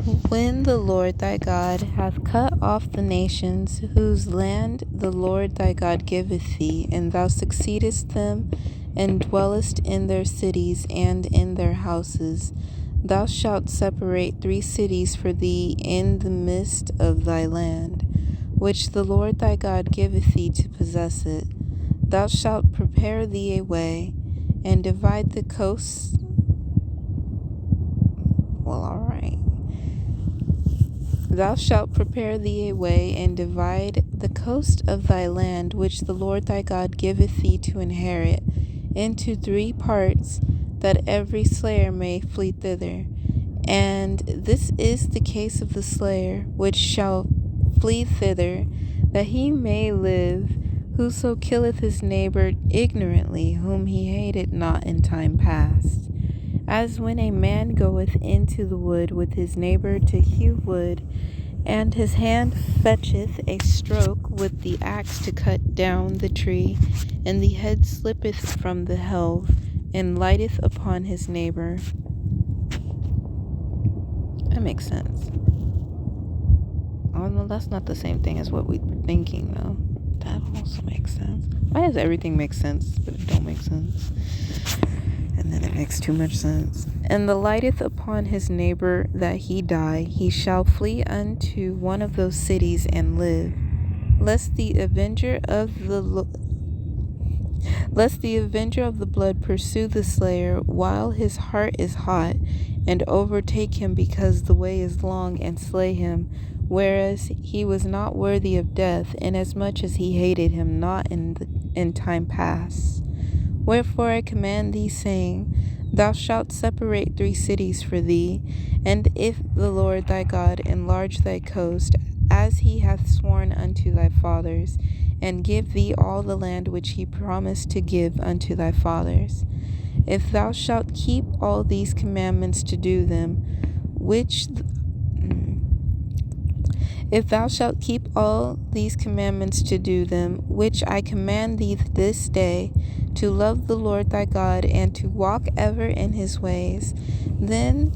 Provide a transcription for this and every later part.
When the Lord thy God hath cut off the nations whose land the Lord thy God giveth thee, and thou succeedest them, and dwellest in their cities and in their houses, thou shalt separate 3 cities for thee in the midst of thy land, which the Lord thy God giveth thee to possess it. Thou shalt prepare thee a way, and divide the coasts. Thou shalt prepare thee a way, and divide the coast of thy land, which the Lord thy God giveth thee to inherit, into 3 parts, that every slayer may flee thither. And this is the case of the slayer, which shall flee thither, that he may live, whoso killeth his neighbor ignorantly, whom he hated not in time past. As when a man goeth into the wood with his neighbor to hew wood, and his hand fetcheth a stroke with the axe to cut down the tree, and the head slippeth from the helve, and lighteth upon his neighbor. That makes sense. Oh no, that's not the same thing as what we were thinking, though. That also makes sense. Why does everything make sense, but it don't make sense? And then it makes too much sense. And the lighteth upon his neighbor that he die, he shall flee unto one of those cities and live, lest the avenger of the blood pursue the slayer while his heart is hot, and overtake him because the way is long, and slay him, whereas he was not worthy of death, inasmuch as he hated him not in time past. Wherefore I command thee, saying, Thou shalt separate 3 cities for thee, and if the Lord thy God enlarge thy coast, as he hath sworn unto thy fathers, and give thee all the land which he promised to give unto thy fathers, if thou shalt keep all these commandments to do them, which I command thee this day, to love the Lord thy God, and to walk ever in his ways, then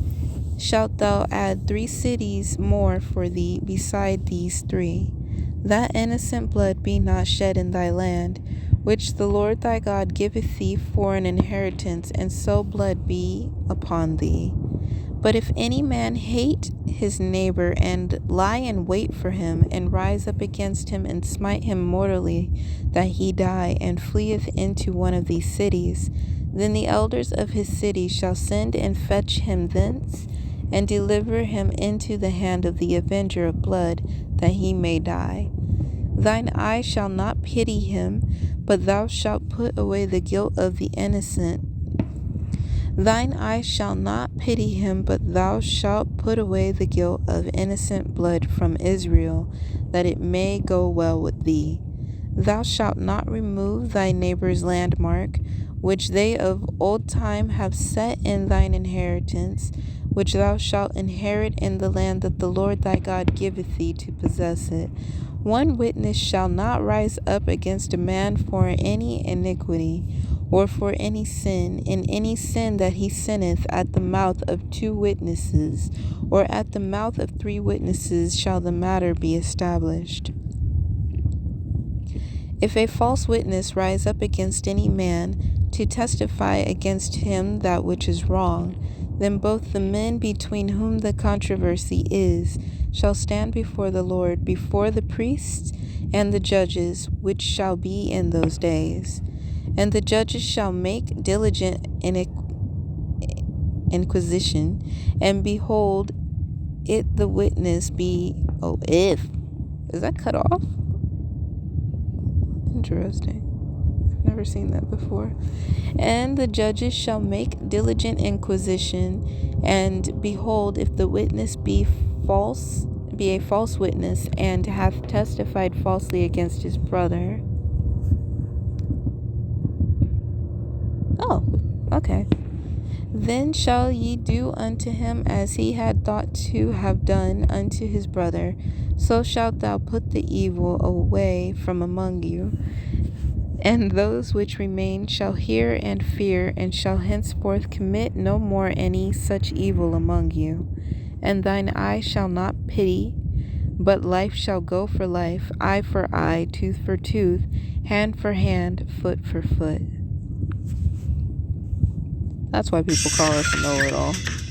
shalt thou add 3 cities more for thee beside these 3, that innocent blood be not shed in thy land, which the Lord thy God giveth thee for an inheritance, and so blood be upon thee. But if any man hate his neighbor, and lie in wait for him, and rise up against him, and smite him mortally, that he die, and fleeth into one of these cities, then the elders of his city shall send and fetch him thence, and deliver him into the hand of the avenger of blood, that he may die. Thine eye shall not pity him, but thou shalt put away the guilt of the innocent. Thine eye shall not pity him, but thou shalt put away the guilt of innocent blood from Israel, that it may go well with thee. Thou shalt not remove thy neighbor's landmark, which they of old time have set in thine inheritance, which thou shalt inherit in the land that the Lord thy God giveth thee to possess it. One witness shall not rise up against a man for any iniquity, or for any sin, in any sin that he sinneth at the mouth of 2 witnesses, or at the mouth of 3 witnesses shall the matter be established. If a false witness rise up against any man to testify against him that which is wrong, then both the men between whom the controversy is shall stand before the Lord, before the priests and the judges, which shall be in those days. And the judges shall make diligent inquisition, and behold, if the witness be, is that cut off? Interesting. I've never seen that before. And the judges shall make diligent inquisition, and behold, if the witness be a false witness, and hath testified falsely against his brother. Oh, okay. Then shall ye do unto him as he had thought to have done unto his brother. So shalt thou put the evil away from among you. And those which remain shall hear and fear, and shall henceforth commit no more any such evil among you. And thine eye shall not pity, but life shall go for life, eye for eye, tooth for tooth, hand for hand, foot for foot. That's why people call us a know-it-all.